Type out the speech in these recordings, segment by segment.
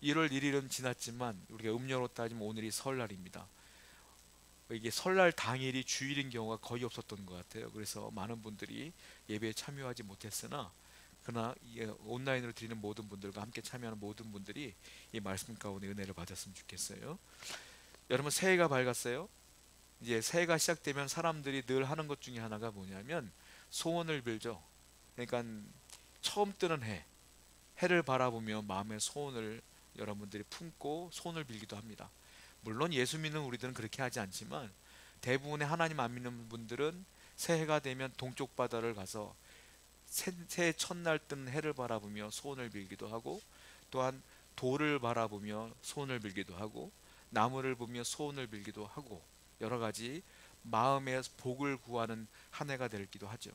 1월 1일은 지났지만 우리가 음력으로 따지면 오늘이 설날입니다. 이게 설날 당일이 주일인 경우가 거의 없었던 것 같아요. 그래서 많은 분들이 예배에 참여하지 못했으나 그러나 온라인으로 드리는 모든 분들과 함께 참여하는 모든 분들이 이 말씀 가운데 은혜를 받았으면 좋겠어요. 여러분, 새해가 밝았어요. 이제 새해가 시작되면 사람들이 늘 하는 것 중에 하나가 뭐냐면 소원을 빌죠. 그러니까 처음 뜨는 해를 바라보며 마음의 소원을 여러분들이 품고 소원을 빌기도 합니다. 물론 예수 믿는 우리들은 그렇게 하지 않지만 대부분의 하나님 안 믿는 분들은 새해가 되면 동쪽 바다를 가서 새해 첫날 뜬 해를 바라보며 소원을 빌기도 하고, 또한 돌을 바라보며 소원을 빌기도 하고, 나무를 보며 소원을 빌기도 하고, 여러 가지 마음의 복을 구하는 한 해가 되기도 하죠.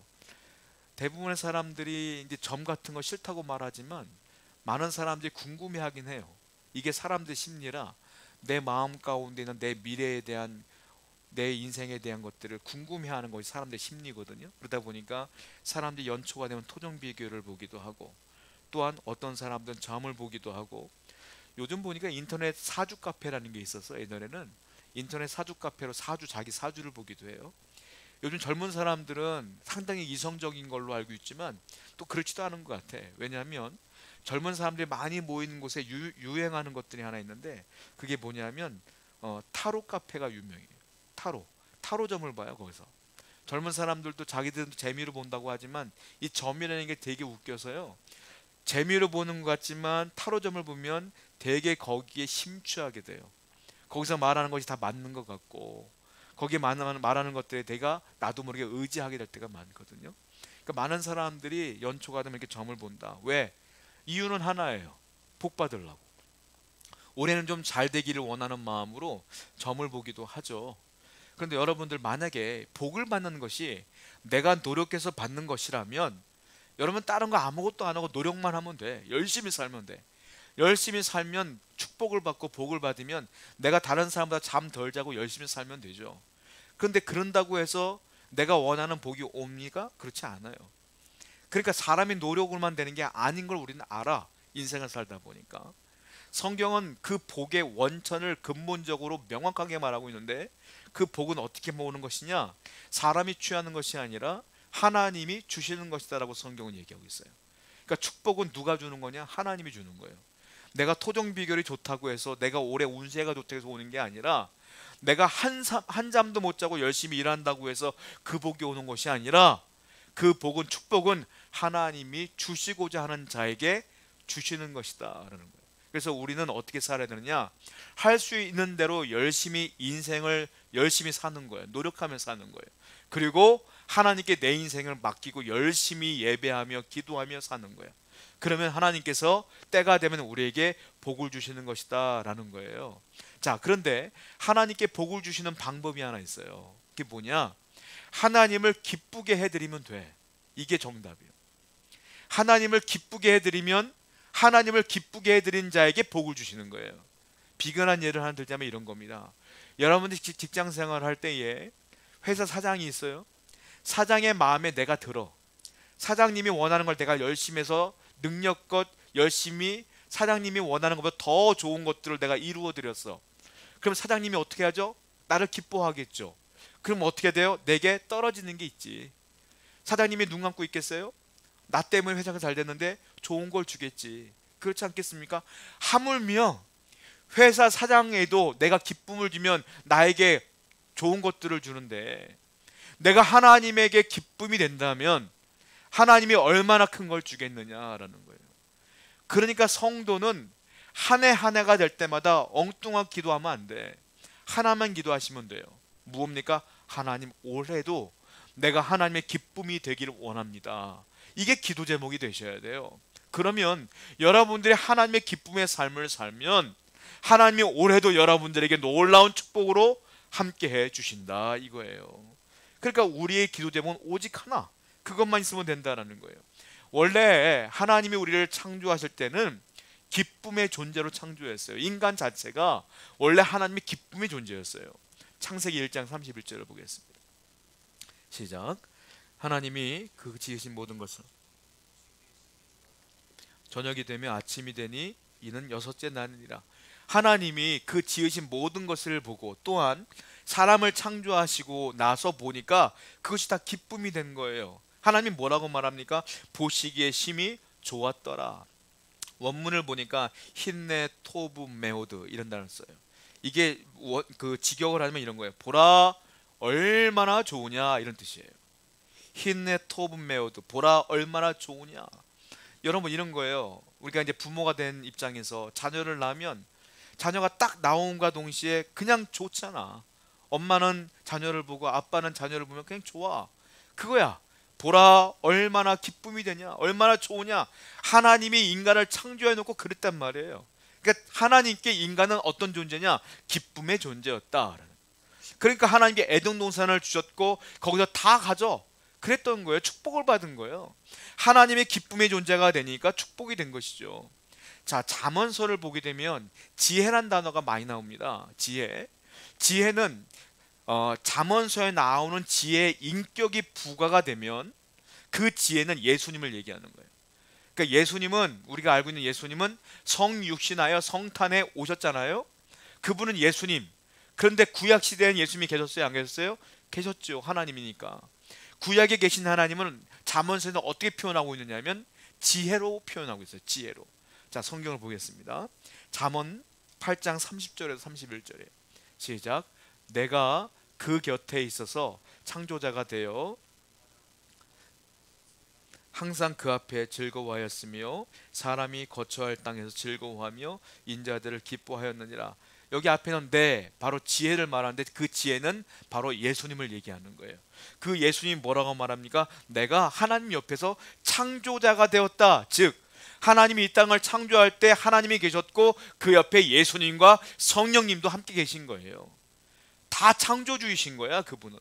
대부분의 사람들이 이제 점 같은 거 싫다고 말하지만 많은 사람들이 궁금해하긴 해요. 이게 사람들 심리라 내 마음 가운데 있는 내 미래에 대한, 내 인생에 대한 것들을 궁금해하는 것이 사람들의 심리거든요. 그러다 보니까 사람들이 연초가 되면 토종 비교를 보기도 하고, 또한 어떤 사람들은 점을 보기도 하고, 요즘 보니까 인터넷 사주 카페라는 게 있어서 예전에는 인터넷 사주 카페로 자기 사주를 보기도 해요. 요즘 젊은 사람들은 상당히 이성적인 걸로 알고 있지만 또 그렇지도 않은 것 같아. 왜냐하면 젊은 사람들이 많이 모이는 곳에 유행하는 것들이 하나 있는데, 그게 뭐냐면 타로 카페가 유명해요. 타로점을 봐요. 거기서 젊은 사람들도 자기들도 재미로 본다고 하지만 이 점이라는 게 되게 웃겨서요, 재미로 보는 것 같지만 타로점을 보면 되게 거기에 심취하게 돼요. 거기서 말하는 것이 다 맞는 것 같고, 거기에 말하는 것들에 내가 나도 모르게 의지하게 될 때가 많거든요. 그러니까 많은 사람들이 연초가 되면 이렇게 점을 본다. 왜? 이유는 하나예요. 복 받으려고. 올해는 좀 잘 되기를 원하는 마음으로 점을 보기도 하죠. 그런데 여러분들, 만약에 복을 받는 것이 내가 노력해서 받는 것이라면 여러분 다른 거 아무것도 안 하고 노력만 하면 돼. 열심히 살면 돼. 열심히 살면 축복을 받고 복을 받으면 내가 다른 사람보다 잠 덜 자고 열심히 살면 되죠. 그런데 그런다고 해서 내가 원하는 복이 옵니까? 그렇지 않아요. 그러니까 사람이 노력으로만 되는 게 아닌 걸 우리는 알아. 인생을 살다 보니까. 성경은 그 복의 원천을 근본적으로 명확하게 말하고 있는데, 그 복은 어떻게 모으는 것이냐? 사람이 취하는 것이 아니라 하나님이 주시는 것이다라고 성경은 얘기하고 있어요. 그러니까 축복은 누가 주는 거냐? 하나님이 주는 거예요. 내가 토종 비결이 좋다고 해서, 내가 올해 운세가 좋다고 해서 오는 게 아니라, 내가 한 잠도 못 자고 열심히 일한다고 해서 그 복이 오는 것이 아니라, 그 복은, 축복은 하나님이 주시고자 하는 자에게 주시는 것이다 라는 거예요. 그래서 우리는 어떻게 살아야 되느냐? 할 수 있는 대로 열심히 인생을 열심히 사는 거예요. 노력하며 사는 거예요. 그리고 하나님께 내 인생을 맡기고 열심히 예배하며 기도하며 사는 거예요. 그러면 하나님께서 때가 되면 우리에게 복을 주시는 것이다 라는 거예요. 자, 그런데 하나님께 복을 주시는 방법이 하나 있어요. 그게 뭐냐? 하나님을 기쁘게 해드리면 돼. 이게 정답이에요. 하나님을 기쁘게 해드리면, 하나님을 기쁘게 해드린 자에게 복을 주시는 거예요. 비근한 예를 하나 들자면 이런 겁니다. 여러분들이 직장 생활을 할 때에 회사 사장이 있어요. 사장의 마음에 내가 들어. 사장님이 원하는 걸 내가 열심히 해서 능력껏 열심히 사장님이 원하는 것보다 더 좋은 것들을 내가 이루어 드렸어. 그럼 사장님이 어떻게 하죠? 나를 기뻐하겠죠. 그럼 어떻게 돼요? 내게 떨어지는 게 있지. 사장님이 눈 감고 있겠어요? 나 때문에 회사가 잘 됐는데 좋은 걸 주겠지. 그렇지 않겠습니까? 하물며 회사 사장에도 내가 기쁨을 주면 나에게 좋은 것들을 주는데, 내가 하나님에게 기쁨이 된다면 하나님이 얼마나 큰 걸 주겠느냐라는 거예요. 그러니까 성도는 한 해 한 해가 될 때마다 엉뚱한 기도하면 안 돼. 하나만 기도하시면 돼요. 무엇입니까? 하나님, 올해도 내가 하나님의 기쁨이 되기를 원합니다. 이게 기도 제목이 되셔야 돼요. 그러면 여러분들이 하나님의 기쁨의 삶을 살면 하나님이 올해도 여러분들에게 놀라운 축복으로 함께 해 주신다 이거예요. 그러니까 우리의 기도 제목은 오직 하나, 그것만 있으면 된다는 거예요. 원래 하나님이 우리를 창조하실 때는 기쁨의 존재로 창조했어요. 인간 자체가 원래 하나님의 기쁨의 존재였어요. 창세기 1장 31절을 보겠습니다. 시작. 하나님이 그 지으신 모든 것을, 저녁이 되며 아침이 되니 이는 여섯째 날이니라. 하나님이 그 지으신 모든 것을 보고 또한 사람을 창조하시고 나서 보니까 그것이 다 기쁨이 된 거예요. 하나님 뭐라고 말합니까? 보시기에 심히 좋았더라. 원문을 보니까 힌네 토브 메오드 이런 단어를 써요. 이게 그 직역을 하면 이런 거예요. 보라 얼마나 좋으냐 이런 뜻이에요. 힌네 토브 메오드, 보라 얼마나 좋으냐. 여러분 이런 거예요. 우리가 이제 부모가 된 입장에서 자녀를 낳으면 자녀가 딱 나옴과 동시에 그냥 좋잖아. 엄마는 자녀를 보고 아빠는 자녀를 보면 그냥 좋아. 그거야. 보라 얼마나 기쁨이 되냐, 얼마나 좋으냐. 하나님이 인간을 창조해 놓고 그랬단 말이에요. 그러니까 하나님께 인간은 어떤 존재냐? 기쁨의 존재였다. 그러니까 하나님께 에덴 동산을 주셨고 거기서 다 가져. 그랬던 거예요. 축복을 받은 거예요. 하나님의 기쁨의 존재가 되니까 축복이 된 것이죠. 자, 잠언서를 보게 되면 지혜란 단어가 많이 나옵니다. 지혜는 잠언서에 나오는 지혜의 인격이 부과가 되면 그 지혜는 예수님을 얘기하는 거예요. 그러니까 예수님은, 우리가 알고 있는 예수님은 성육신하여 성탄에 오셨잖아요. 그분은 예수님. 그런데 구약 시대엔 예수님이 계셨어요? 안 계셨어요? 계셨죠. 하나님이니까. 구약에 계신 하나님은 잠언서에는 어떻게 표현하고 있느냐면 지혜로 표현하고 있어요. 지혜로. 자, 성경을 보겠습니다. 잠언 8장 30절에서 31절에 시작. 내가 그 곁에 있어서 창조자가 되어 항상 그 앞에 즐거워하였으며 사람이 거처할 땅에서 즐거워하며 인자들을 기뻐하였느니라. 여기 앞에는 바로 지혜를 말하는데 그 지혜는 바로 예수님을 얘기하는 거예요. 그 예수님이 뭐라고 말합니까? 내가 하나님 옆에서 창조자가 되었다. 즉 하나님이 이 땅을 창조할 때 하나님이 계셨고 그 옆에 예수님과 성령님도 함께 계신 거예요. 다 창조주이신 거야. 그분은.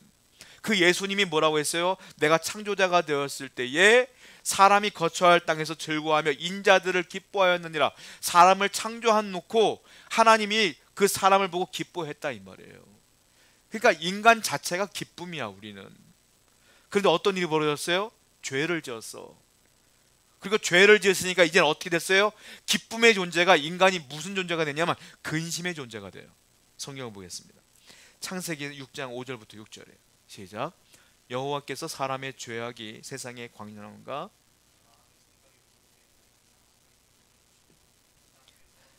그 예수님이 뭐라고 했어요? 내가 창조자가 되었을 때에 사람이 거처할 땅에서 즐거워하며 인자들을 기뻐하였느니라. 사람을 창조한 놓고 하나님이 그 사람을 보고 기뻐했다 이 말이에요. 그러니까 인간 자체가 기쁨이야 우리는. 그런데 어떤 일이 벌어졌어요? 죄를 지었어. 그리고 죄를 지었으니까 이제는 어떻게 됐어요? 기쁨의 존재가, 인간이 무슨 존재가 되냐면 근심의 존재가 돼요. 성경을 보겠습니다. 창세기 6장 5절부터 6절에 시작. 여호와께서 사람의 죄악이 세상에 광량한가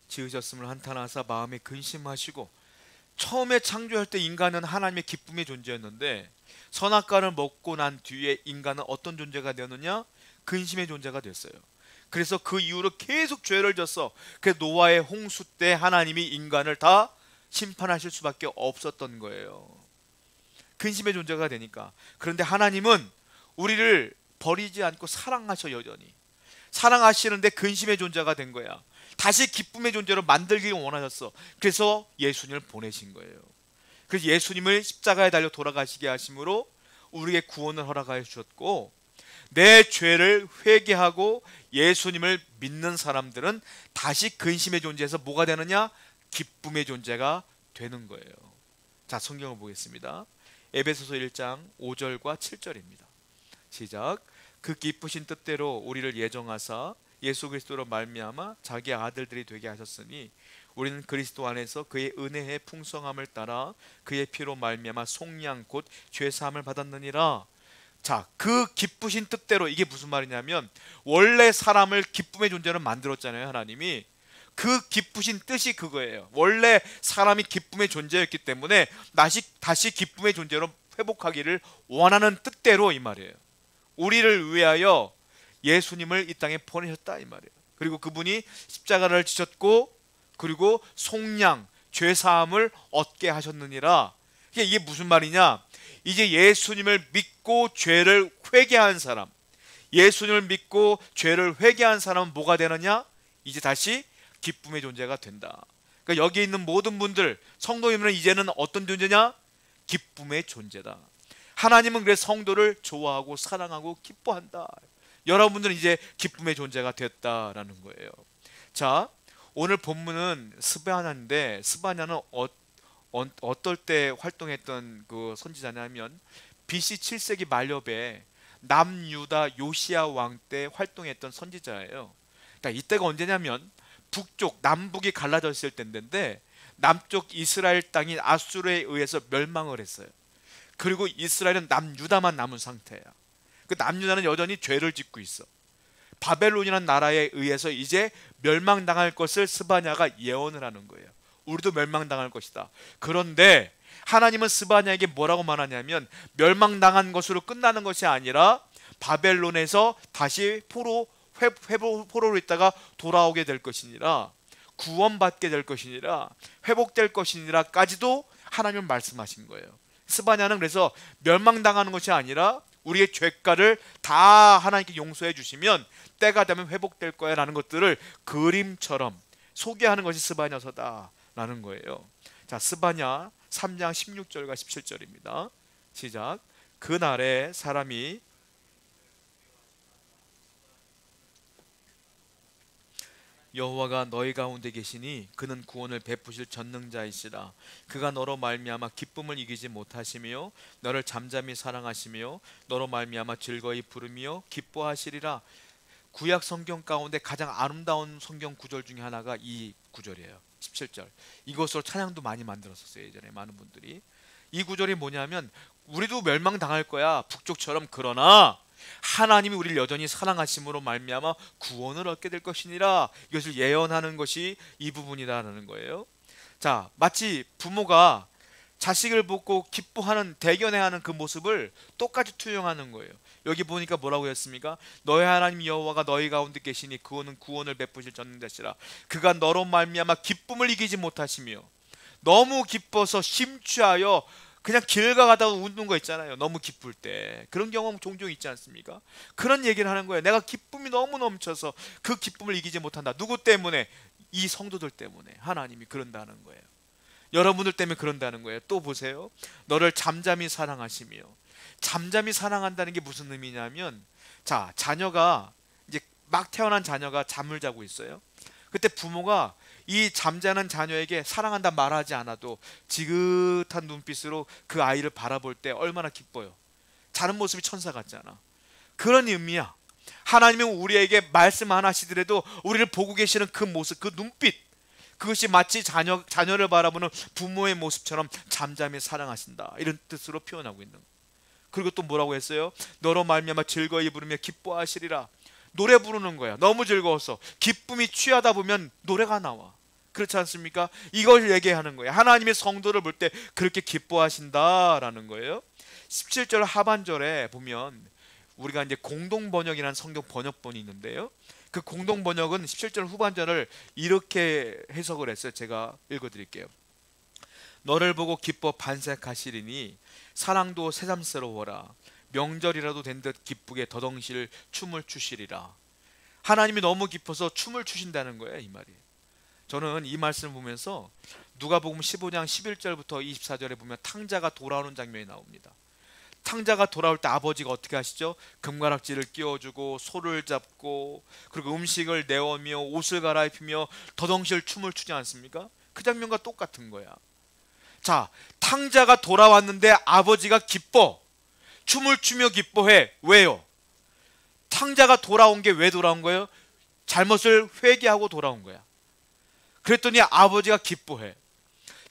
지으셨음을 한탄하사 마음에 근심하시고. 처음에 창조할 때 인간은 하나님의 기쁨의 존재였는데 선악과를 먹고 난 뒤에 인간은 어떤 존재가 되었느냐? 근심의 존재가 됐어요. 그래서 그 이후로 계속 죄를 졌어. 그래서 노아의 홍수 때 하나님이 인간을 다 심판하실 수밖에 없었던 거예요. 근심의 존재가 되니까. 그런데 하나님은 우리를 버리지 않고 사랑하셔. 여전히 사랑하시는데 근심의 존재가 된 거야. 다시 기쁨의 존재로 만들길 원하셨어. 그래서 예수님을 보내신 거예요. 그래서 예수님을 십자가에 달려 돌아가시게 하심으로 우리에게 구원을 허락하여 주셨고, 내 죄를 회개하고 예수님을 믿는 사람들은 다시 근심의 존재에서 뭐가 되느냐? 기쁨의 존재가 되는 거예요. 자, 성경을 보겠습니다. 에베소서 1장 5절과 7절입니다. 시작. 그 기쁘신 뜻대로 우리를 예정하사 예수 그리스도로 말미암아 자기의 아들들이 되게 하셨으니 우리는 그리스도 안에서 그의 은혜의 풍성함을 따라 그의 피로 말미암아 속량 곧 죄사함을 받았느니라. 자, 그 기쁘신 뜻대로, 이게 무슨 말이냐면 원래 사람을 기쁨의 존재로 만들었잖아요. 하나님이. 그 기쁘신 뜻이 그거예요. 원래 사람이 기쁨의 존재였기 때문에 다시 기쁨의 존재로 회복하기를 원하는 뜻대로 이 말이에요. 우리를 위하여 예수님을 이 땅에 보내셨다 이 말이에요. 그리고 그분이 십자가를 지셨고 그리고 속량 죄사함을 얻게 하셨느니라. 이게 무슨 말이냐? 이제 예수님을 믿고 죄를 회개한 사람, 예수님을 믿고 죄를 회개한 사람은 뭐가 되느냐? 이제 다시 기쁨의 존재가 된다. 그러니까 여기 있는 모든 분들, 성도님은 이제는 어떤 존재냐? 기쁨의 존재다. 하나님은 그래서 성도를 좋아하고 사랑하고 기뻐한다. 여러분들은 이제 기쁨의 존재가 됐다라는 거예요. 자, 오늘 본문은 스바냐인데, 스바냐는 어떨 때 활동했던 그 선지자냐면 BC 7세기 말엽에 남유다 요시야 왕 때 활동했던 선지자예요. 그러니까 이때가 언제냐면 북쪽 남북이 갈라져 있을 때인데 남쪽 이스라엘 땅이 아수르에 의해서 멸망을 했어요. 그리고 이스라엘은 남유다만 남은 상태야. 그 남유다는 여전히 죄를 짓고 있어. 바벨론이라는 나라에 의해서 이제 멸망당할 것을 스바냐가 예언을 하는 거예요. 우리도 멸망당할 것이다. 그런데 하나님은 스바냐에게 뭐라고 말하냐면 멸망당한 것으로 끝나는 것이 아니라 바벨론에서 다시 포로로 있다가 돌아오게 될 것이니라, 구원받게 될 것이니라, 회복될 것이니라까지도 하나님은 말씀하신 거예요. 스바냐는 그래서 멸망당하는 것이 아니라 우리의 죄가를 다 하나님께 용서해 주시면 때가 되면 회복될 거야 라는 것들을 그림처럼 소개하는 것이 스바냐서다 라는 거예요. 자, 스바냐 3장 16절과 17절입니다. 시작. 그날에 사람이 여호와가 너희 가운데 계시니 그는 구원을 베푸실 전능자이시라. 그가 너로 말미암아 기쁨을 이기지 못하시며 너를 잠잠히 사랑하시며 너로 말미암아 즐거이 부르며 기뻐하시리라. 구약 성경 가운데 가장 아름다운 성경 구절 중에 하나가 이 구절이에요. 17절. 이것으로 찬양도 많이 만들었었어요. 예전에 많은 분들이. 이 구절이 뭐냐면 우리도 멸망당할 거야, 북쪽처럼. 그러나 하나님이 우리를 여전히 사랑하심으로 말미암아 구원을 얻게 될 것이니라. 이것을 예언하는 것이 이 부분이라는 거예요. 자, 마치 부모가 자식을 보고 기뻐하는, 대견해하는 그 모습을 똑같이 투영하는 거예요. 여기 보니까 뭐라고 했습니까? 너의 하나님 여호와가 너희 가운데 계시니 그는 구원을 베푸실 전능자시라. 그가 너로 말미암아 기쁨을 이기지 못하시며, 너무 기뻐서 심취하여 그냥 길 가다가 웃는 거 있잖아요. 너무 기쁠 때. 그런 경험 종종 있지 않습니까? 그런 얘기를 하는 거예요. 내가 기쁨이 너무 넘쳐서 그 기쁨을 이기지 못한다. 누구 때문에? 이 성도들 때문에. 하나님이 그런다는 거예요. 여러분들 때문에 그런다는 거예요. 또 보세요. 너를 잠잠히 사랑하시며. 잠잠히 사랑한다는 게 무슨 의미냐면, 자, 자녀가 이제 막 태어난 자녀가 잠을 자고 있어요. 그때 부모가 이 잠자는 자녀에게 사랑한다 말하지 않아도 지긋한 눈빛으로 그 아이를 바라볼 때 얼마나 기뻐요. 자는 모습이 천사 같잖아. 그런 의미야. 하나님은 우리에게 말씀 안 하시더라도 우리를 보고 계시는 그 모습, 그 눈빛, 그것이 마치 자녀를 바라보는 부모의 모습처럼 잠잠히 사랑하신다, 이런 뜻으로 표현하고 있는 거예요. 그리고 또 뭐라고 했어요? 너로 말미암아 즐거이 부르며 기뻐하시리라. 노래 부르는 거야. 너무 즐거워서 기쁨이 취하다 보면 노래가 나와. 그렇지 않습니까? 이걸 얘기하는 거예요. 하나님의 성도를 볼 때 그렇게 기뻐하신다라는 거예요. 17절 하반절에 보면 우리가 이제 공동번역이라는 성경 번역본이 있는데요. 그 공동번역은 17절 후반절을 이렇게 해석을 했어요. 제가 읽어드릴게요. 너를 보고 기뻐 반색하시리니 사랑도 새삼스러워라. 명절이라도 된 듯 기쁘게 더덩실 춤을 추시리라. 하나님이 너무 기뻐서 춤을 추신다는 거예요. 이 말이. 저는 이 말씀을 보면서 누가복음 15장 11절부터 24절에 보면 탕자가 돌아오는 장면이 나옵니다. 탕자가 돌아올 때 아버지가 어떻게 하시죠? 금가락지를 끼워주고 소를 잡고 그리고 음식을 내오며 옷을 갈아입히며 더덩실 춤을 추지 않습니까? 그 장면과 똑같은 거야. 자, 탕자가 돌아왔는데 아버지가 기뻐. 춤을 추며 기뻐해. 왜요? 탕자가 돌아온 게 왜 돌아온 거예요? 잘못을 회개하고 돌아온 거야. 그랬더니 아버지가 기뻐해.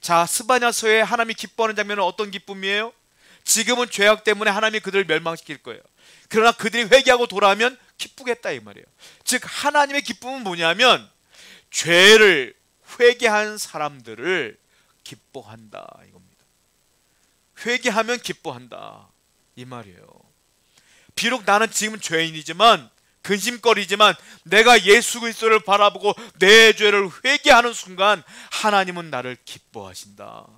자, 스바냐서에 하나님이 기뻐하는 장면은 어떤 기쁨이에요? 지금은 죄악 때문에 하나님이 그들을 멸망시킬 거예요. 그러나 그들이 회개하고 돌아오면 기쁘겠다 이 말이에요. 즉 하나님의 기쁨은 뭐냐면 죄를 회개한 사람들을 기뻐한다 이겁니다. 회개하면 기뻐한다 이 말이에요. 비록 나는 지금 죄인이지만, 근심거리지만 내가 예수 그리스도를 바라보고 내 죄를 회개하는 순간 하나님은 나를 기뻐하신다.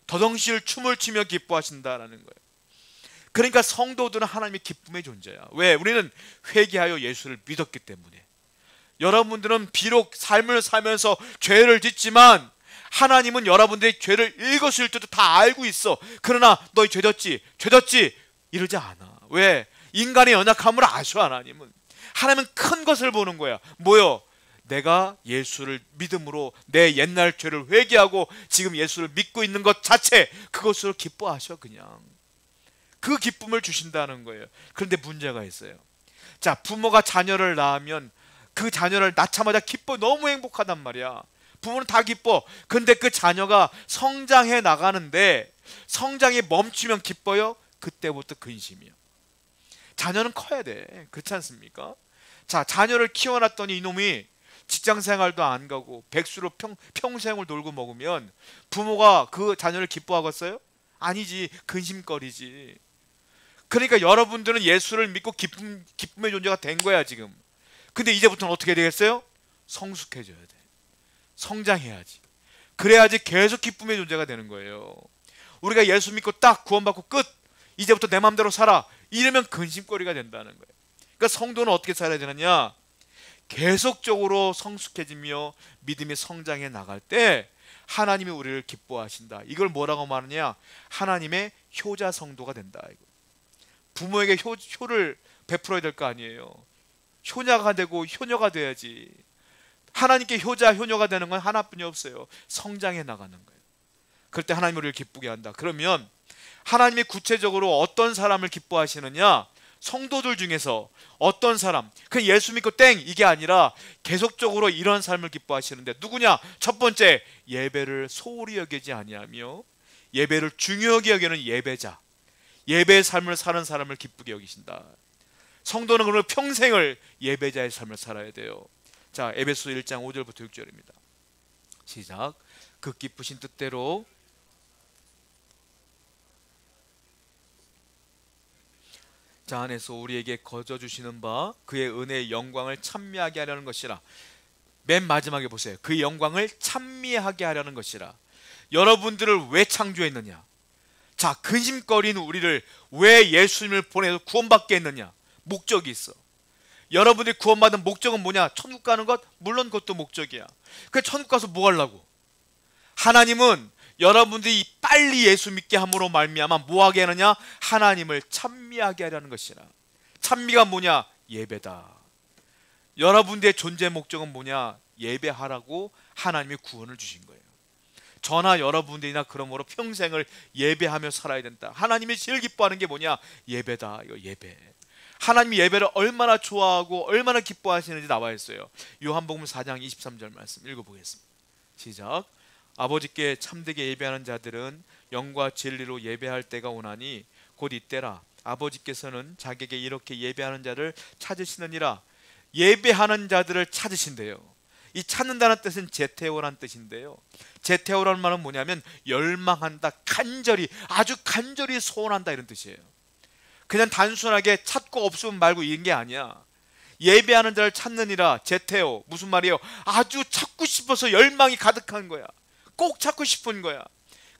더덩실 춤을 추며 기뻐하신다라는 거예요. 그러니까 성도들은 하나님의 기쁨의 존재야. 왜? 우리는 회개하여 예수를 믿었기 때문에. 여러분들은 비록 삶을 살면서 죄를 짓지만 하나님은 여러분들의 죄를 일거수일투도 다 알고 있어. 그러나 너희 죄졌지 이러지 않아. 왜? 인간의 연약함을 아셔. 하나님은 큰 것을 보는 거야. 뭐요? 내가 예수를 믿음으로 내 옛날 죄를 회개하고 지금 예수를 믿고 있는 것 자체, 그것으로 기뻐하셔. 그냥 그 기쁨을 주신다는 거예요. 그런데 문제가 있어요. 자, 부모가 자녀를 낳으면 그 자녀를 낳자마자 기뻐, 너무 행복하단 말이야. 부모는 다 기뻐. 근데 그 자녀가 성장해 나가는데 성장이 멈추면 기뻐요? 그때부터 근심이야. 자녀는 커야 돼. 그렇지 않습니까? 자, 자녀를 키워놨더니 이놈이 직장생활도 안 가고 백수로 평생을 놀고 먹으면 부모가 그 자녀를 기뻐하겠어요? 아니지. 근심거리지. 그러니까 여러분들은 예수를 믿고 기쁨의 존재가 된 거야 지금. 근데 이제부터는 어떻게 되겠어요? 성숙해져야 돼. 성장해야지. 그래야지 계속 기쁨의 존재가 되는 거예요. 우리가 예수 믿고 딱 구원받고 끝, 이제부터 내 마음대로 살아, 이러면 근심거리가 된다는 거예요. 그러니까 성도는 어떻게 살아야 되느냐? 계속적으로 성숙해지며 믿음이 성장해 나갈 때 하나님이 우리를 기뻐하신다. 이걸 뭐라고 말하냐? 하나님의 효자 성도가 된다. 부모에게 효를 베풀어야 될 거 아니에요. 효자가 되고 효녀가 돼야지. 하나님께 효자 효녀가 되는 건 하나뿐이 없어요. 성장해 나가는 거예요. 그럴 때 하나님 우리를 기쁘게 한다. 그러면 하나님이 구체적으로 어떤 사람을 기뻐하시느냐? 성도들 중에서 어떤 사람, 그냥 예수 믿고 땡 이게 아니라 계속적으로 이런 삶을 기뻐하시는데 누구냐? 첫 번째, 예배를 소홀히 여기지 아니하며 예배를 중요하게 여기는 예배자, 예배의 삶을 사는 사람을 기쁘게 여기신다. 성도는 그러면 평생을 예배자의 삶을 살아야 돼요. 자, 에베소 1장 5절부터 6절입니다. 시작. 그 기쁘신 뜻대로 자 안에서 우리에게 거저 주시는 바 그의 은혜의 영광을 찬미하게 하려는 것이라. 맨 마지막에 보세요. 그 영광을 찬미하게 하려는 것이라. 여러분들을 왜 창조했느냐? 자, 근심거리는 우리를 왜 예수님을 보내서 구원받게 했느냐? 목적이 있어. 여러분들이 구원받은 목적은 뭐냐? 천국 가는 것? 물론 그것도 목적이야. 그 천국 가서 뭐 하려고? 하나님은 여러분들이 빨리 예수 믿게 함으로 말미암아 뭐 하게 하느냐? 하나님을 찬미하게 하려는 것이라. 찬미가 뭐냐? 예배다. 여러분들의 존재 목적은 뭐냐? 예배하라고 하나님이 구원을 주신 거예요. 저나 여러분들이나 그러므로 평생을 예배하며 살아야 된다. 하나님이 제일 기뻐하는 게 뭐냐? 예배다. 이거 예배. 하나님이 예배를 얼마나 좋아하고 얼마나 기뻐하시는지 나와 있어요. 요한복음 4장 23절 말씀 읽어보겠습니다. 시작. 아버지께 참되게 예배하는 자들은 영과 진리로 예배할 때가 오나니 곧 이때라. 아버지께서는 자기에게 이렇게 예배하는 자를 찾으시느니라. 예배하는 자들을 찾으신대요. 이 찾는다는 뜻은 제테오라는 뜻인데요. 제테오라는 말은 뭐냐면 열망한다, 간절히, 아주 간절히 소원한다 이런 뜻이에요. 그냥 단순하게 찾고 없으면 말고 이런 게 아니야. 예배하는 자를 찾느니라. 제테오 무슨 말이에요? 아주 찾고 싶어서 열망이 가득한 거야. 꼭 찾고 싶은 거야.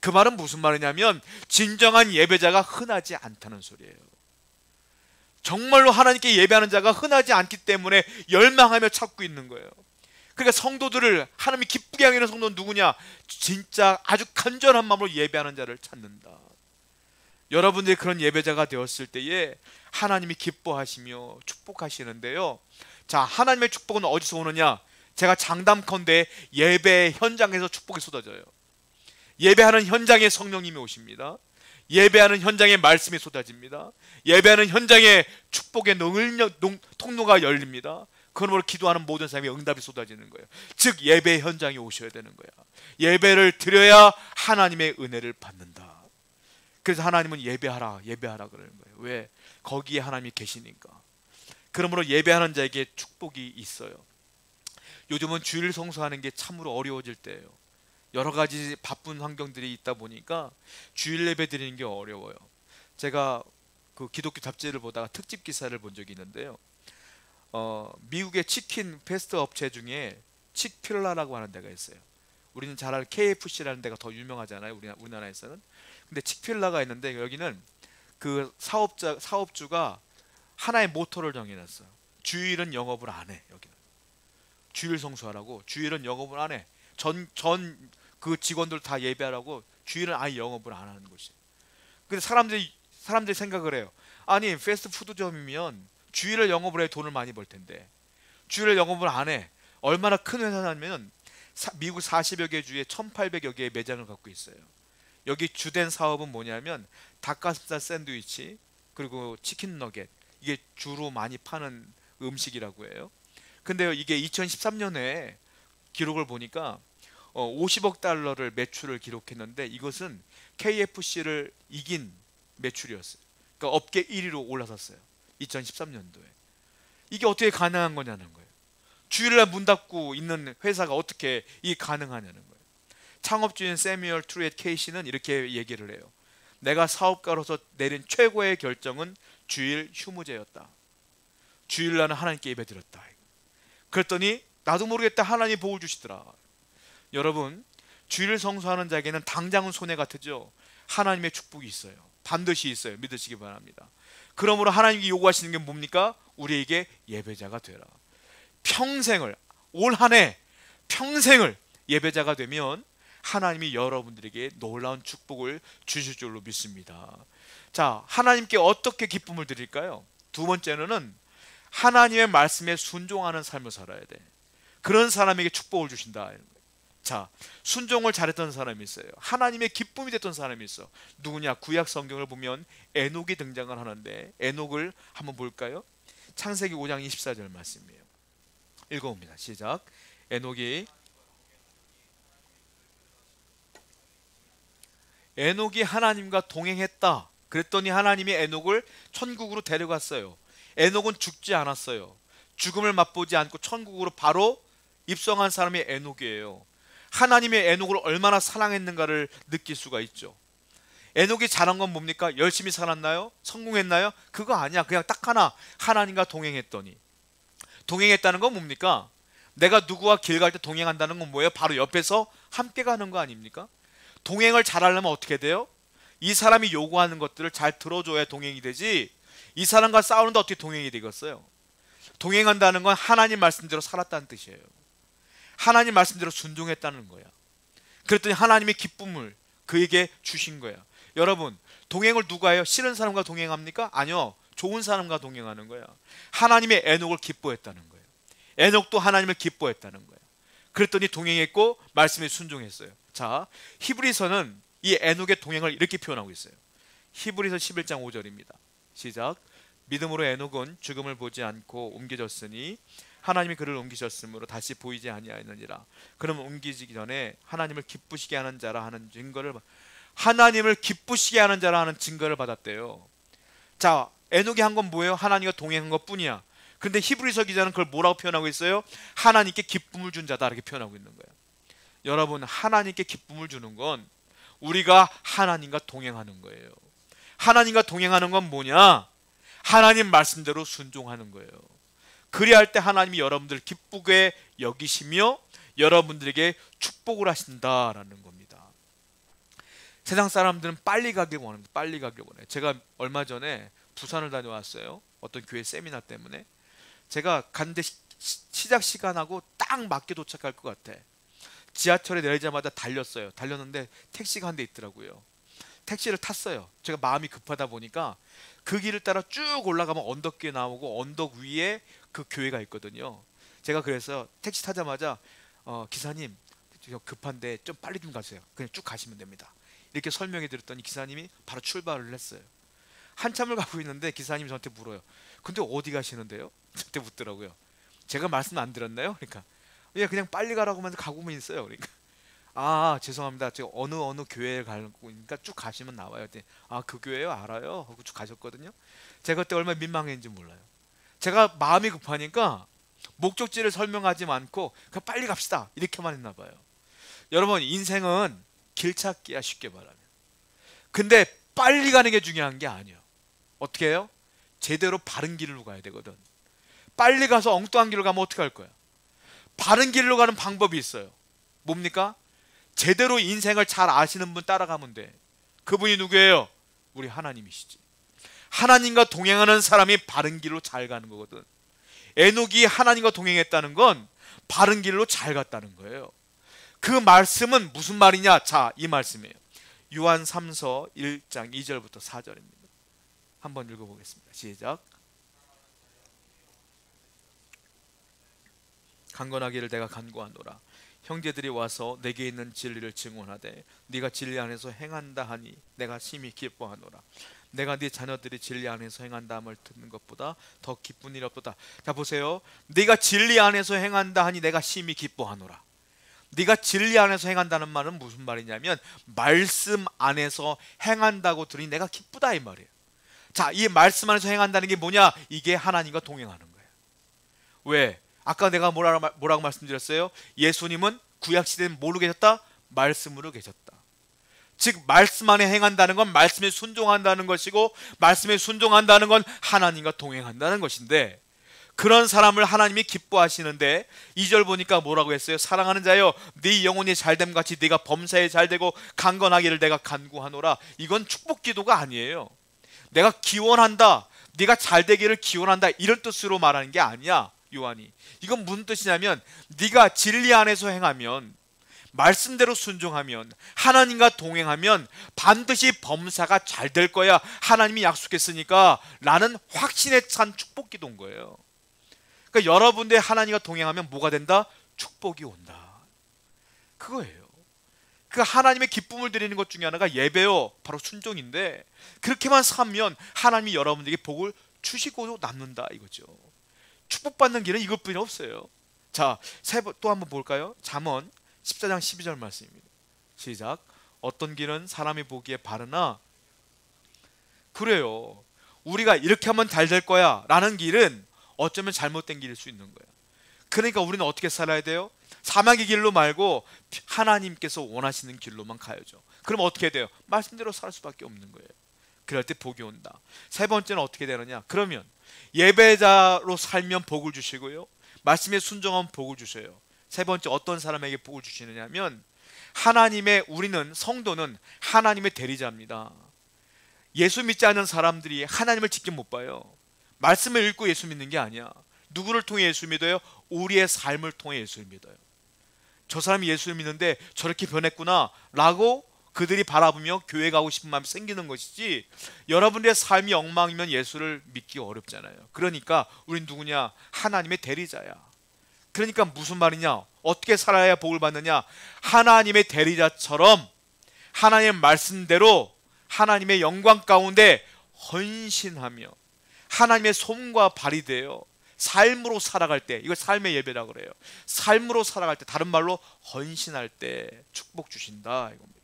그 말은 무슨 말이냐면 진정한 예배자가 흔하지 않다는 소리예요. 정말로 하나님께 예배하는 자가 흔하지 않기 때문에 열망하며 찾고 있는 거예요. 그러니까 성도들을 하나님이 기쁘게 하는 성도는 누구냐? 진짜 아주 간절한 마음으로 예배하는 자를 찾는다. 여러분들이 그런 예배자가 되었을 때에 하나님이 기뻐하시며 축복하시는데요. 자, 하나님의 축복은 어디서 오느냐? 제가 장담컨대 예배 현장에서 축복이 쏟아져요. 예배하는 현장에 성령님이 오십니다. 예배하는 현장에 말씀이 쏟아집니다. 예배하는 현장에 축복의 통로가 열립니다. 그러므로 기도하는 모든 사람이 응답이 쏟아지는 거예요. 즉 예배 현장에 오셔야 되는 거야. 예배를 드려야 하나님의 은혜를 받는다. 그래서 하나님은 예배하라 그러는 거예요. 왜? 거기에 하나님이 계시니까. 그러므로 예배하는 자에게 축복이 있어요. 요즘은 주일 성수하는 게 참으로 어려워질 때예요. 여러 가지 바쁜 환경들이 있다 보니까 주일 예배 드리는 게 어려워요. 제가 그 기독교 잡지를 보다가 특집 기사를 본 적이 있는데요. 미국의 치킨 패스트 업체 중에 칙필라라고 하는 데가 있어요. 우리는 잘 아는 KFC라는 데가 더 유명하잖아요. 우리나라에서는. 근데 칙필라가 있는데 여기는 그 사업주가 하나의 모토를 정해놨어요. 주일은 영업을 안 해. 여기는 주일 성수하라고. 주일은 영업을 안 해. 전 그 직원들 다 예배하라고. 주일은 아예 영업을 안 하는 곳이에요. 근데 사람들이 생각을 해요. 아니 패스트푸드점이면 주일을 영업을 해 돈을 많이 벌 텐데 주일을 영업을 안 해. 얼마나 큰 회사냐면 미국 40여 개 주에 1800여 개의 매장을 갖고 있어요. 여기 주된 사업은 뭐냐면 닭가슴살 샌드위치 그리고 치킨 너겟, 이게 주로 많이 파는 음식이라고 해요. 근데요, 이게 2013년에 기록을 보니까 50억 달러를 매출을 기록했는데 이것은 KFC를 이긴 매출이었어요. 그러니까 업계 1위로 올라섰어요. 2013년도에. 이게 어떻게 가능한 거냐는 거예요. 주일날 문 닫고 있는 회사가 어떻게 이게 가능하냐는 거예요. 창업주인 세뮤얼 트루엣 케이시는 이렇게 얘기를 해요. 내가 사업가로서 내린 최고의 결정은 주일 휴무제였다. 주일날은 하나님께 예배드렸다. 그랬더니 나도 모르겠다 하나님이 복을 주시더라. 여러분, 주일 성수하는 자에게는 당장은 손해가 트죠. 하나님의 축복이 있어요. 반드시 있어요. 믿으시기 바랍니다. 그러므로 하나님이 요구하시는 게 뭡니까? 우리에게 예배자가 되라. 평생을, 올 한 해 평생을 예배자가 되면 하나님이 여러분들에게 놀라운 축복을 주실 줄로 믿습니다. 자, 하나님께 어떻게 기쁨을 드릴까요? 두 번째는 하나님의 말씀에 순종하는 삶을 살아야 돼. 그런 사람에게 축복을 주신다. 자, 순종을 잘했던 사람이 있어요. 하나님의 기쁨이 됐던 사람이 있어. 누구냐? 구약 성경을 보면 에녹이 등장을 하는데 에녹을 한번 볼까요? 창세기 5장 24절 말씀이에요. 읽어봅니다. 시작. 에녹이 하나님과 동행했다. 그랬더니 하나님이 에녹을 천국으로 데려갔어요. 에녹은 죽지 않았어요. 죽음을 맛보지 않고 천국으로 바로 입성한 사람이 에녹이에요. 하나님의 에녹을 얼마나 사랑했는가를 느낄 수가 있죠. 에녹이 잘한 건 뭡니까? 열심히 살았나요? 성공했나요? 그거 아니야. 그냥 딱 하나, 하나님과 동행했더니. 동행했다는 건 뭡니까? 내가 누구와 길 갈 때 동행한다는 건 뭐예요? 바로 옆에서 함께 가는 거 아닙니까? 동행을 잘하려면 어떻게 돼요? 이 사람이 요구하는 것들을 잘 들어줘야 동행이 되지, 이 사람과 싸우는데 어떻게 동행이 되겠어요? 동행한다는 건 하나님 말씀대로 살았다는 뜻이에요. 하나님 말씀대로 순종했다는 거야. 그랬더니 하나님의 기쁨을 그에게 주신 거야. 여러분, 동행을 누가 해요? 싫은 사람과 동행합니까? 아니요. 좋은 사람과 동행하는 거야. 하나님의 에녹을 기뻐했다는 거예요. 에녹도 하나님을 기뻐했다는 거예요. 그랬더니 동행했고 말씀에 순종했어요. 자, 히브리서는 이 에녹의 동행을 이렇게 표현하고 있어요. 히브리서 11장 5절입니다. 시작. 믿음으로 에녹은 죽음을 보지 않고 옮겨졌으니 하나님이 그를 옮기셨으므로 다시 보이지 아니하였느니라. 그러면 옮기지기 전에 하나님을 기쁘시게 하는 자라 하는 증거를, 하나님을 기쁘시게 하는 자라 하는 증거를 받았대요. 자, 에녹이 한 건 뭐예요? 하나님과 동행한 것 뿐이야. 근데 히브리서 기자는 그걸 뭐라고 표현하고 있어요? 하나님께 기쁨을 준 자다, 이렇게 표현하고 있는 거예요. 여러분, 하나님께 기쁨을 주는 건 우리가 하나님과 동행하는 거예요. 하나님과 동행하는 건 뭐냐? 하나님 말씀대로 순종하는 거예요. 그리할 때 하나님이 여러분들 기쁘게 여기시며 여러분들에게 축복을 하신다라는 겁니다. 세상 사람들은 빨리 가길 원합니다. 빨리 가길 원해요. 제가 얼마 전에 부산을 다녀왔어요. 어떤 교회 세미나 때문에. 제가 갔는데 시작 시간하고 딱 맞게 도착할 것 같아. 지하철에 내리자마자 달렸어요. 달렸는데 택시가 한 대 있더라고요. 택시를 탔어요. 제가 마음이 급하다 보니까 그 길을 따라 쭉 올라가면 언덕길이 나오고 언덕 위에 그 교회가 있거든요. 제가 그래서 택시 타자마자 기사님, 급한데 좀 빨리 좀 가세요. 그냥 쭉 가시면 됩니다. 이렇게 설명해 드렸더니 기사님이 바로 출발을 했어요. 한참을 가고 있는데 기사님이 저한테 물어요. 근데 어디 가시는데요? 저한테 묻더라고요. 제가 말씀 안 드렸나요? 그러니까 그냥 빨리 가라고만 가고만 있어요. 그러니까 아, 죄송합니다. 제가 어느 교회에 가고 있으니까 쭉 가시면 나와요. 아, 그 교회요? 알아요? 하고 쭉 가셨거든요. 제가 그때 얼마나 민망했는지 몰라요. 제가 마음이 급하니까 목적지를 설명하지 않고 그냥 빨리 갑시다 이렇게만 했나 봐요. 여러분, 인생은 길 찾기야, 쉽게 말하면. 근데 빨리 가는 게 중요한 게 아니에요. 어떻게 해요? 제대로 바른 길로 가야 되거든. 빨리 가서 엉뚱한 길로 가면 어떻게 할 거야? 바른 길로 가는 방법이 있어요. 뭡니까? 제대로 인생을 잘 아시는 분 따라가면 돼. 그분이 누구예요? 우리 하나님이시지. 하나님과 동행하는 사람이 바른 길로 잘 가는 거거든. 에녹이 하나님과 동행했다는 건 바른 길로 잘 갔다는 거예요. 그 말씀은 무슨 말이냐? 자, 이 말씀이에요. 요한 3서 1장 2절부터 4절입니다. 한번 읽어보겠습니다. 시작. 강건하기를 내가 간구하노라. 형제들이 와서 내게 있는 진리를 증언하되 네가 진리 안에서 행한다 하니 내가 심히 기뻐하노라. 내가 네 자녀들이 진리 안에서 행한다함을 듣는 것보다 더 기쁜 일이 없도다. 자 보세요. 네가 진리 안에서 행한다 하니 내가 심히 기뻐하노라. 네가 진리 안에서 행한다는 말은 무슨 말이냐면 말씀 안에서 행한다고 들으니 내가 기쁘다 이 말이에요. 자, 이 말씀 안에서 행한다는 게 뭐냐? 이게 하나님과 동행하는 거예요. 왜? 아까 내가 뭐라고 말씀드렸어요? 예수님은 구약시대는 뭐로 계셨다? 말씀으로 계셨다. 즉 말씀 안에 행한다는 건 말씀에 순종한다는 것이고, 말씀에 순종한다는 건 하나님과 동행한다는 것인데, 그런 사람을 하나님이 기뻐하시는데 2절 보니까 뭐라고 했어요? 사랑하는 자여 네 영혼이 잘됨 같이 네가 범사에 잘되고 강건하기를 내가 간구하노라. 이건 축복 기도가 아니에요. 내가 기원한다, 네가 잘되기를 기원한다, 이런 뜻으로 말하는 게 아니야 요한이. 이건 무슨 뜻이냐면 네가 진리 안에서 행하면, 말씀대로 순종하면, 하나님과 동행하면 반드시 범사가 잘 될 거야, 하나님이 약속했으니까 라는 확신에 찬 축복 기도인 거예요. 그러니까 여러분들 하나님과 동행하면 뭐가 된다? 축복이 온다. 그거예요. 그 하나님의 기쁨을 드리는 것 중에 하나가 예배요, 바로 순종인데, 그렇게만 살면 하나님이 여러분들에게 복을 주시고 남는다 이거죠. 축복받는 길은 이것뿐이 없어요. 자, 또 한번 볼까요? 잠언 14장 12절 말씀입니다. 시작. 어떤 길은 사람이 보기에 바르나, 그래요, 우리가 이렇게 하면 잘 될 거야 라는 길은 어쩌면 잘못된 길일 수 있는 거예요. 그러니까 우리는 어떻게 살아야 돼요? 사망의 길로 말고 하나님께서 원하시는 길로만 가야죠. 그럼 어떻게 돼요? 말씀대로 살 수밖에 없는 거예요. 그럴 때 복이 온다. 세 번째는 어떻게 되느냐? 그러면 예배자로 살면 복을 주시고요, 말씀에 순종하면 복을 주셔요. 세 번째 어떤 사람에게 복을 주시느냐면, 우리는 성도는 하나님의 대리자입니다. 예수 믿지 않는 사람들이 하나님을 직접 못 봐요. 말씀을 읽고 예수 믿는 게 아니야. 누구를 통해 예수 믿어요? 우리의 삶을 통해 예수를 믿어요. 저 사람이 예수를 믿는데 저렇게 변했구나 라고 그들이 바라보며 교회 가고 싶은 마음이 생기는 것이지, 여러분들의 삶이 엉망이면 예수를 믿기 어렵잖아요. 그러니까 우린 누구냐? 하나님의 대리자야. 그러니까 무슨 말이냐? 어떻게 살아야 복을 받느냐? 하나님의 대리자처럼 하나님의 말씀대로 하나님의 영광 가운데 헌신하며 하나님의 손과 발이 되어 삶으로 살아갈 때, 이걸 삶의 예배라 그래요. 삶으로 살아갈 때, 다른 말로 헌신할 때 축복 주신다 이겁니다.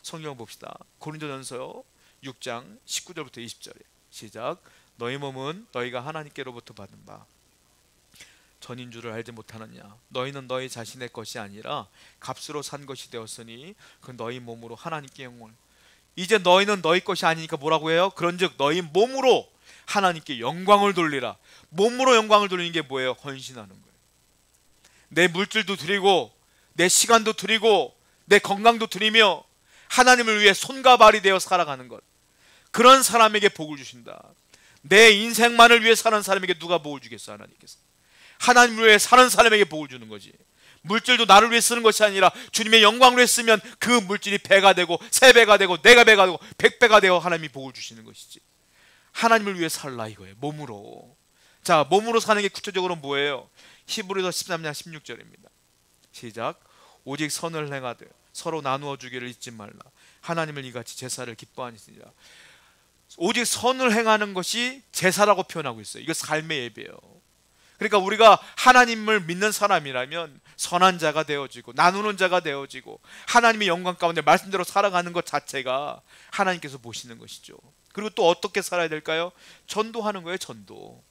성경 봅시다. 고린도전서 6장 19절부터 20절에 시작. 너희 몸은 너희가 하나님께로부터 받은 바 전인 줄을 알지 못하느냐? 너희는 너희 자신의 것이 아니라 값으로 산 것이 되었으니 그 너희 몸으로 하나님께 영광을. 이제 너희는 너희 것이 아니니까 뭐라고 해요? 그런즉 너희 몸으로 하나님께 영광을 돌리라. 몸으로 영광을 돌리는 게 뭐예요? 헌신하는 거예요. 내 물질도 드리고 내 시간도 드리고 내 건강도 드리며 하나님을 위해 손과 발이 되어 살아가는 것, 그런 사람에게 복을 주신다. 내 인생만을 위해 사는 사람에게 누가 복을 주겠어? 하나님께서. 하나님을 위해 사는 사람에게 복을 주는 거지. 물질도 나를 위해 쓰는 것이 아니라 주님의 영광을 위해 쓰면 그 물질이 배가 되고 세 배가 되고 네가 배가 되고 100배가 되어 하나님이 복을 주시는 것이지. 하나님을 위해 살라 이거예요. 몸으로. 자, 몸으로 사는 게 구체적으로 뭐예요? 히브리서 13장 16절입니다. 시작. 오직 선을 행하되 서로 나누어 주기를 잊지 말라. 하나님을 이같이 제사를 기뻐하니라. 오직 선을 행하는 것이 제사라고 표현하고 있어요. 이거 삶의 예배예요. 그러니까 우리가 하나님을 믿는 사람이라면 선한 자가 되어지고 나누는 자가 되어지고 하나님의 영광 가운데 말씀대로 살아가는 것 자체가 하나님께서 보시는 것이죠. 그리고 또 어떻게 살아야 될까요? 전도하는 거예요. 전도.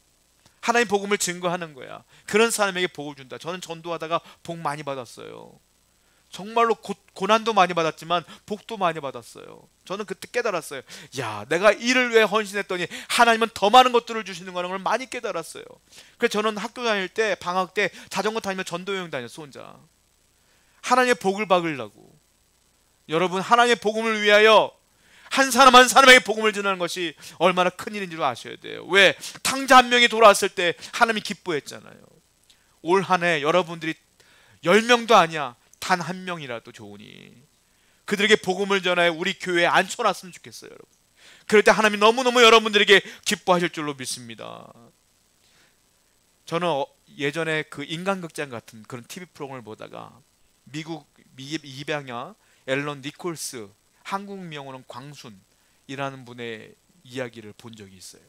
하나님 복음을 증거하는 거야. 그런 사람에게 복을 준다. 저는 전도하다가 복 많이 받았어요. 정말로 고난도 많이 받았지만 복도 많이 받았어요. 저는 그때 깨달았어요. 야, 내가 이를 위해 헌신했더니 하나님은 더 많은 것들을 주시는 거라는 걸 많이 깨달았어요. 그래서 저는 학교 다닐 때, 방학 때 자전거 타면서 전도여행 다녔어, 혼자. 하나님의 복을 받으려고. 여러분, 하나님의 복음을 위하여 한 사람 한 사람에게 복음을 전하는 것이 얼마나 큰 일인 줄 아셔야 돼요. 왜? 탕자 한 명이 돌아왔을 때 하나님이 기뻐했잖아요. 올 한 해 여러분들이 10명도 아니야, 단 한 명이라도 좋으니 그들에게 복음을 전하여 우리 교회에 앉혀놨으면 좋겠어요. 여러분, 그럴 때 하나님이 너무너무 여러분들에게 기뻐하실 줄로 믿습니다. 저는 예전에 그 인간극장 같은 그런 TV 프로그램을 보다가 미국 입양아 앨런 니콜스, 한국 명호는 광순이라는 분의 이야기를 본 적이 있어요.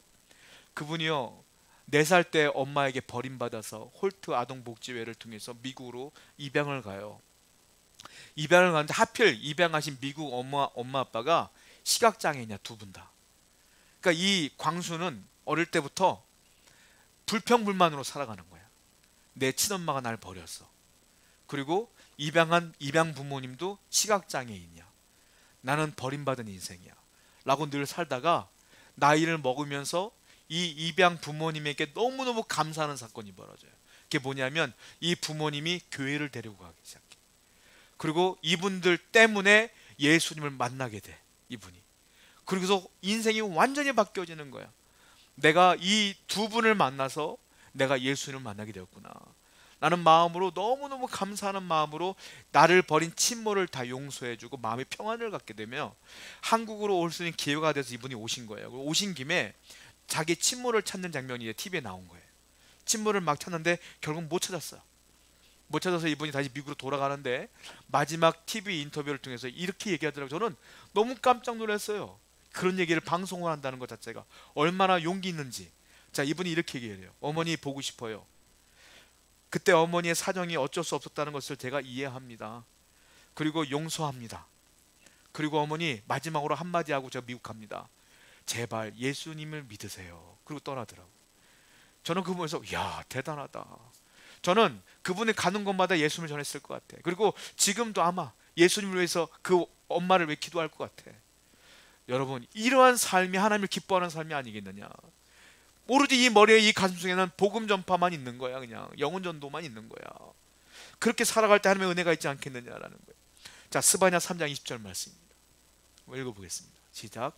그분이요, 4살 때 엄마에게 버림받아서 홀트 아동복지회를 통해서 미국으로 입양을 가요. 입양을 가는데 하필 입양하신 미국 엄마 아빠가 시각장애냐, 두 분 다. 그러니까 이 광수는 어릴 때부터 불평불만으로 살아가는 거야. 내 친엄마가 날 버렸어. 그리고 입양 부모님도 시각장애인이야. 나는 버림받은 인생이야 라고 늘 살다가 나이를 먹으면서 이 입양 부모님에게 너무너무 감사하는 사건이 벌어져요. 그게 뭐냐면 이 부모님이 교회를 데리고 가기 시작해. 그리고 이분들 때문에 예수님을 만나게 돼, 이분이. 그러고서 인생이 완전히 바뀌어지는 거야. 내가 이 두 분을 만나서 내가 예수님을 만나게 되었구나 라는 마음으로, 너무너무 감사하는 마음으로 나를 버린 친모를 다 용서해주고 마음의 평안을 갖게 되며 한국으로 올 수 있는 기회가 돼서 이분이 오신 거예요. 오신 김에 자기 친모를 찾는 장면이 TV에 나온 거예요. 친모를 막 찾는데 결국 못 찾았어요. 못 찾아서 이분이 다시 미국으로 돌아가는데 마지막 TV 인터뷰를 통해서 이렇게 얘기하더라고요. 저는 너무 깜짝 놀랐어요. 그런 얘기를 방송을 한다는 것 자체가 얼마나 용기 있는지. 자, 이분이 이렇게 얘기해요. 어머니 보고 싶어요. 그때 어머니의 사정이 어쩔 수 없었다는 것을 제가 이해합니다. 그리고 용서합니다. 그리고 어머니 마지막으로 한마디 하고 제가 미국 갑니다. 제발 예수님을 믿으세요. 그리고 떠나더라고요. 저는 그거 보면서 이야, 대단하다. 저는 그분이 가는 곳마다 예수님을 전했을 것 같아. 그리고 지금도 아마 예수님을 위해서 그 엄마를 위해 기도할 것 같아. 여러분, 이러한 삶이 하나님을 기뻐하는 삶이 아니겠느냐. 오로지 이 머리에, 이 가슴 속에는 복음 전파만 있는 거야. 그냥 영혼 전도만 있는 거야. 그렇게 살아갈 때 하나님의 은혜가 있지 않겠느냐라는 거예요. 자, 스바냐 3장 20절 말씀입니다. 읽어보겠습니다. 시작.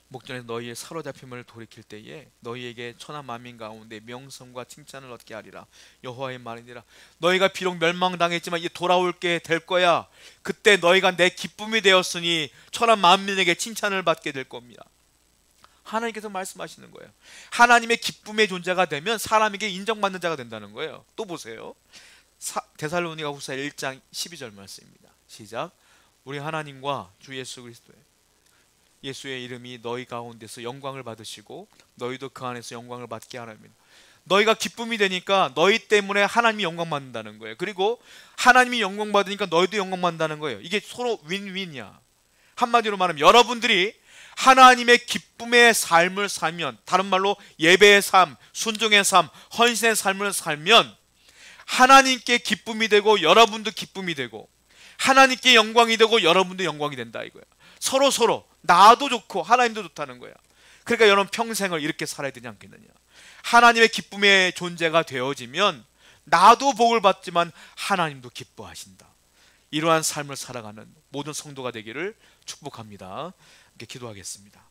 목전에서 너희의 사로잡힘을 돌이킬 때에 너희에게 천하 만민 가운데 명성과 칭찬을 얻게 하리라. 여호와의 말이니라. 너희가 비록 멸망당했지만 이제 돌아올게 될 거야. 그때 너희가 내 기쁨이 되었으니 천하 만민에게 칭찬을 받게 될 겁니다. 하나님께서 말씀하시는 거예요. 하나님의 기쁨의 존재가 되면 사람에게 인정받는 자가 된다는 거예요. 또 보세요. 데살로니가 후서 1장 12절 말씀입니다. 시작. 우리 하나님과 주 예수 그리스도의 예수의 이름이 너희 가운데서 영광을 받으시고 너희도 그 안에서 영광을 받게 하나입니다. 너희가 기쁨이 되니까 너희 때문에 하나님이 영광 받는다는 거예요. 그리고 하나님이 영광 받으니까 너희도 영광 받는다는 거예요. 이게 서로 윈윈이야. 한마디로 말하면 여러분들이 하나님의 기쁨의 삶을 살면, 다른 말로 예배의 삶, 순종의 삶, 헌신의 삶을 살면 하나님께 기쁨이 되고 여러분도 기쁨이 되고 하나님께 영광이 되고 여러분도 영광이 된다 이거야. 서로 나도 좋고 하나님도 좋다는 거야. 그러니까 여러분 평생을 이렇게 살아야 되지 않겠느냐. 하나님의 기쁨의 존재가 되어지면 나도 복을 받지만 하나님도 기뻐하신다. 이러한 삶을 살아가는 모든 성도가 되기를 축복합니다. 이렇게 기도하겠습니다.